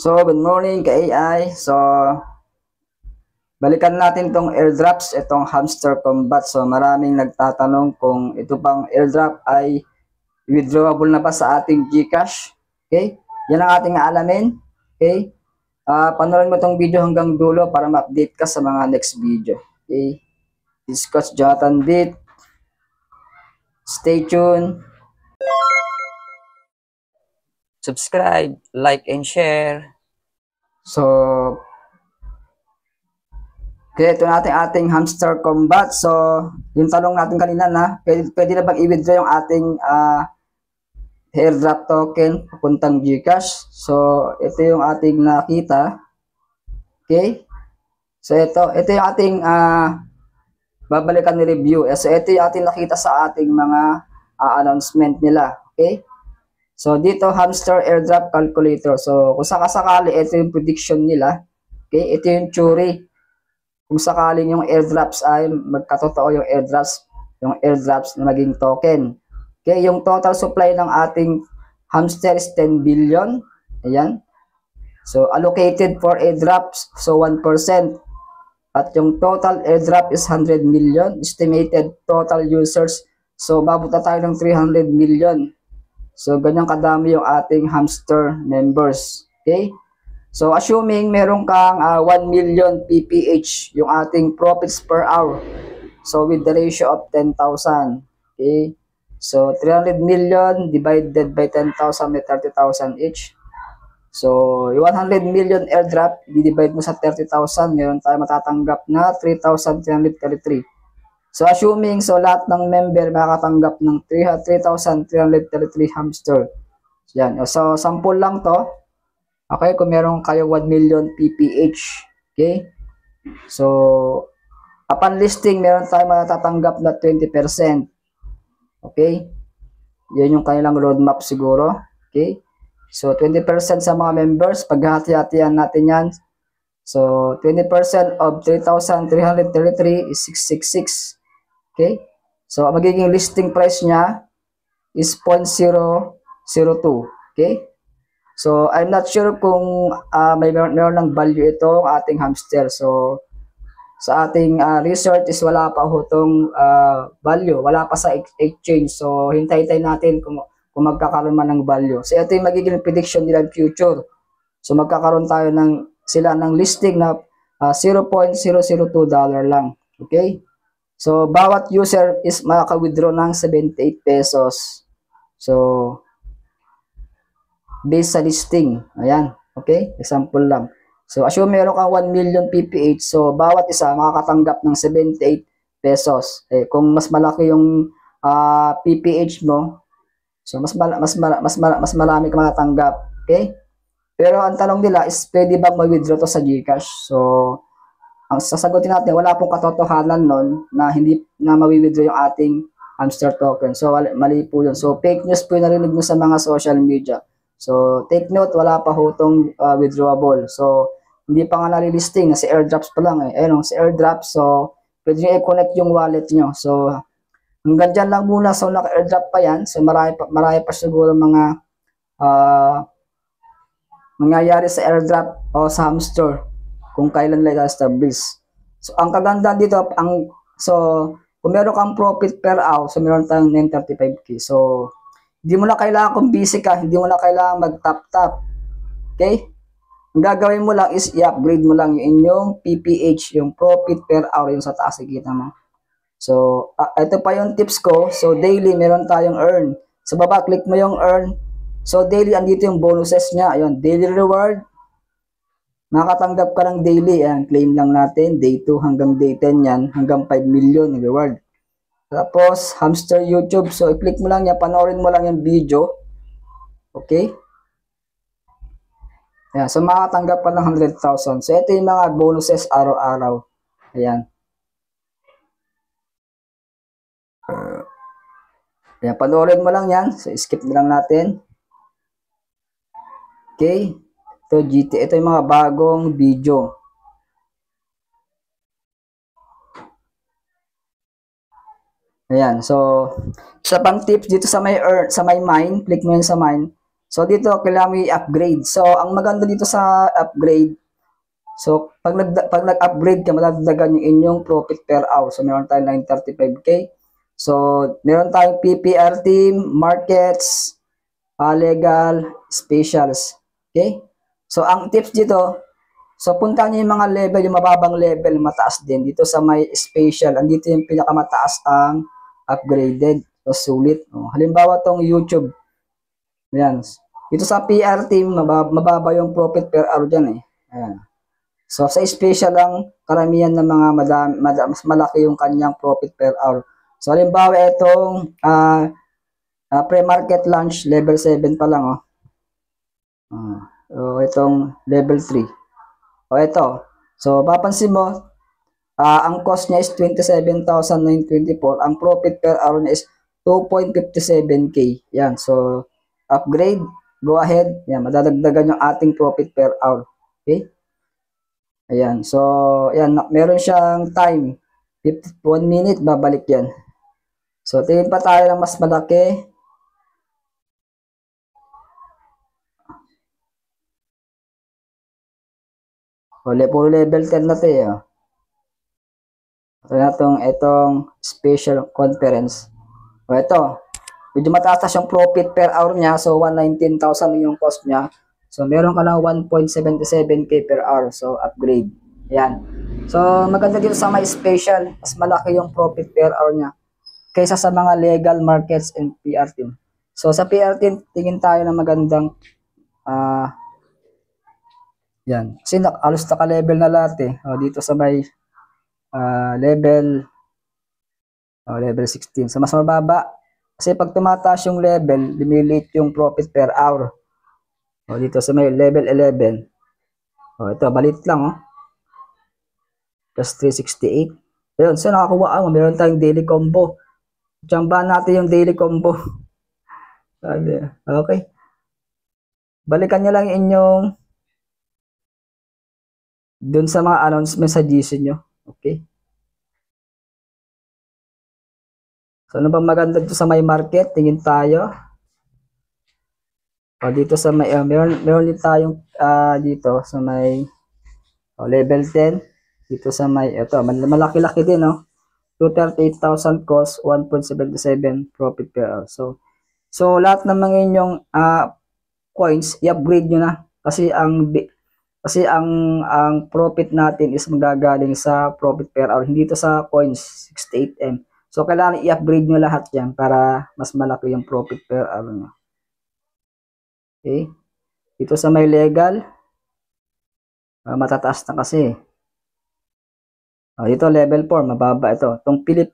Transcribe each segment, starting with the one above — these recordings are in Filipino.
So, good morning ka-AI. So, balikan natin tong airdrops, itong hamster combat. So, maraming nagtatanong kung ito bang airdrop ay withdrawable na ba sa ating GCash. Okay? Yan ang ating alamin. Okay? Panoorin mo tong video hanggang dulo para ma-update ka sa mga next video. Okay? This is Coach Jonathan Bit. Stay tuned. Subscribe, like, and share. So, okay, ito natin ating hamster combat. So, yung tanong natin kanina na, pwede na bang i-withdraw yung ating airdrop token papuntang GCash? So, ito yung ating nakita. Okay? So, ito yung ating babalikan ni review. So, ito yung ating nakita sa ating mga announcement nila. Okay? So, dito, hamster airdrop calculator. So, kung sakasakali, ito yung prediction nila. Okay? Ito yung theory. Kung sakaling yung airdrops ay magkatotoo yung airdrops na maging token. Okay, yung total supply ng ating hamster is 10 billion. Ayan. So, allocated for airdrops, so 1%. At yung total airdrop is 100 million. Estimated total users, so babot na tayo ng 300 million. So, ganyan kadami yung ating hamster members. Okay? So, assuming meron kang 1 million PPH, yung ating profits per hour. So, with the ratio of 10,000. Okay? So, 300 million divided by 10,000 may 30,000 each. So, yung 100 million airdrop, i-divide mo sa 30,000, meron tayo matatanggap na 3,333. So, assuming, so lahat ng member makakatanggap ng 3,333 hamster. So, yan. So, sample lang to. Okay, kung meron kayo 1 million PPH. Okay? So, upon listing, meron tayo matatanggap na 20%. Okay? Yan yung kanilang roadmap siguro. Okay? So, 20% sa mga members. Paghati-hatian natin yan. So, 20% of 3,333 is 666. Okay? So, magiging listing price niya is 0.002. Okay? So, I'm not sure kung meron ng value ito ating hamster. So, sa ating research is wala pa hutong value. Wala pa sa exchange. So, hintay-hintay natin kung magkakaroon man ng value. So, ito yung magiging prediction nila in future. So, magkakaroon tayo sila ng listing na $0.002 lang. Okay? So, bawat user is makaka-withdraw ng 78 pesos. So, based sa listing. Ayan. Okay? Example lang. So, assume meron kang 1 million PPH. So, bawat isa makakatanggap ng 78 pesos. Eh, kung mas malaki yung PPH mo, so, mas marami ka makatanggap. Okay? Pero ang tanong nila is, pwede bang ma-withdraw to sa GCash? So, ang sasagutin natin, wala pong katotohanan nun na hindi na ma-withdraw yung ating hamster token. So, mali po yun. So, fake news po yung narinig mo sa mga social media. So, take note, wala pa hutong withdrawable. So, hindi pa nga nalilisting, si airdrops pa lang eh. Ayun, si airdrops, so, pwede nyo i-connect yung wallet nyo. So, hanggang dyan lang muna. So, naka-airdrop pa yan. So, marami pa siguro mga mangyayari sa airdrop o sa hamster kung kailan nila establish. So, ang kaganda dito, kung meron kang profit per hour, so meron tayong 935k. So, hindi mo na kailangan kung busy ka, hindi mo na kailangan mag-tap-tap. Okay? Ang gagawin mo lang is i-upgrade mo lang yung inyong PPH, yung profit per hour, yung sa taas kita mo. So, ito pa yung tips ko. So, daily, meron tayong earn. Sa baba, click mo yung earn. So, daily, andito yung bonuses niya. Ayun, daily reward. Makakatanggap ka ng daily. Ayan, claim lang natin. Day 2 hanggang day 10 yan. Hanggang 5 million reward. Tapos, hamster YouTube. So, i-click mo lang yan. Panoorin mo lang yung video. Okay? Ayan. So, makakatanggap ka ng 100,000. So, ito yung mga bonuses araw-araw. Ayan. Ayan. Panoorin mo lang yan. So, skip na lang natin. Okay? Ito, ito yung mga bagong video. Ayan, so sa pang tips dito sa may mine, click mo yun sa mine. So dito kailangan mo i-upgrade. So ang maganda dito sa upgrade, so pag nag-upgrade ka, madagdagan yung inyong profit per hour. So meron tayong 935k. So meron tayong PPR team, markets, legal, specials. Okay? So ang tips dito, so punta niyo yung mga level, yung mababang level, mataas din. Dito sa may special, andito yung pinakamataas ang upgraded. So sulit. Halimbawa tong YouTube. Ayan. Dito sa PR team, mababa yung profit per hour dyan eh. Ayan. So sa special lang, karamihan ng mga mas malaki yung kanyang profit per hour. So halimbawa itong pre-market launch, level 7 pa lang oh. So itong level 3. O ito. So papansin mo, ang cost niya is 27,924. Ang profit per hour niya is 2.57k. Yan. So upgrade, go ahead. Yan, madadagdagan yung ating profit per hour. Okay? Ayan. So, yan, meron siyang time. 1 minute, babalik yan. So, tingin pa tayo ng mas malaki. Puro level 10 na ito eh. Ito na itong special conference. O ito, medyo mataas yung profit per hour niya. So, 119,000 yung cost niya. So, meron ka lang 1.77k per hour. So, upgrade. Ayan. So, maganda dito sa may special. Mas malaki yung profit per hour niya kaysa sa mga legal markets and PR team. So, sa PR team, tingin tayo ng magandang yan. Kasi alos naka-level na lahat eh. Dito sa may level 16. So, mas mababa. Kasi pag tumataas yung level, lumiliit yung profit per hour. Dito sa may level 11. Ito, balit lang Plus 368. Ayun, so nakakuha meron tayong daily combo. Tsambahan natin yung daily combo. Okay. Balikan nyo lang inyong dun sa mga announcement sa GC nyo. Okay. So, ano bang maganda dito sa may market? Tingin tayo. Dito sa may, meron din tayong dito sa may level 10. Dito sa may, ito, malaki-laki din, 238,000 cost, 1.77 profit per hour. So lahat ng mga inyong coins, i-upgrade nyo na. Kasi ang profit natin is magagaling sa profit per hour. Hindi ito sa coins, 68M. So, kailangan i-upgrade nyo lahat yan para mas malaki yung profit per hour nyo. Okay. Dito sa may legal, matataas na kasi. Dito level 4, mababa ito.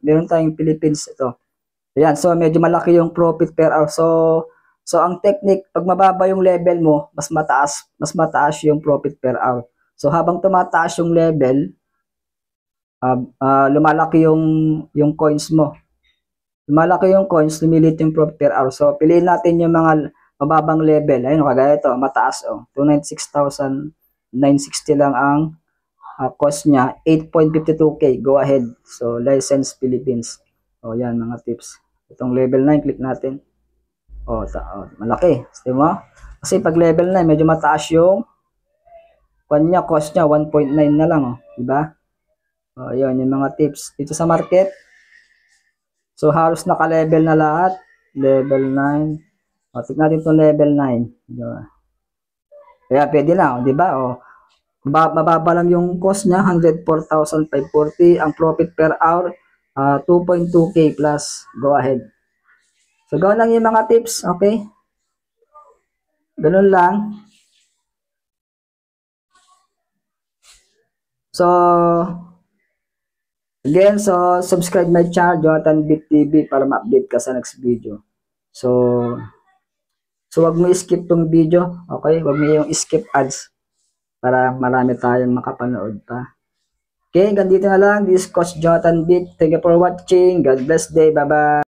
Meron tayong Philippines ito. Ayan, so medyo malaki yung profit per hour. So ang technique, pag mababa yung level mo, mas mataas yung profit per hour. So habang tumataas yung level, lumalaki yung coins mo. Lumalaki yung coins, lumilit yung profit per hour. So piliin natin yung mga mababang level. Ayun, kagaya ito, mataas 296,960 lang ang cost niya, 8.52k. Go ahead. So license Philippines. Yan mga tips. Itong level 9, click natin. Malaki. Diba? Kasi pag level 9, medyo mataas yung cost niya, 1.9 na lang. Diba? Yan yung mga tips. Dito sa market, so halos naka-level na lahat. Level 9. Tignan natin itong level 9. Diba? Kaya pwede na, diba? Mababa lang yung cost niya, 104,540. Ang profit per hour, 2.2k plus. Go ahead. So, gawin lang yung mga tips, okay? Ganun lang. So, again, so subscribe my channel, Jonathan Bit TV, para ma-update ka sa next video. So wag mo i-skip tong video, okay? Wag mo yung skip ads para marami tayong makapanood pa. Okay, hanggang dito na lang. This is Coach Jonathan Bit. Thank you for watching. God bless day. Bye-bye.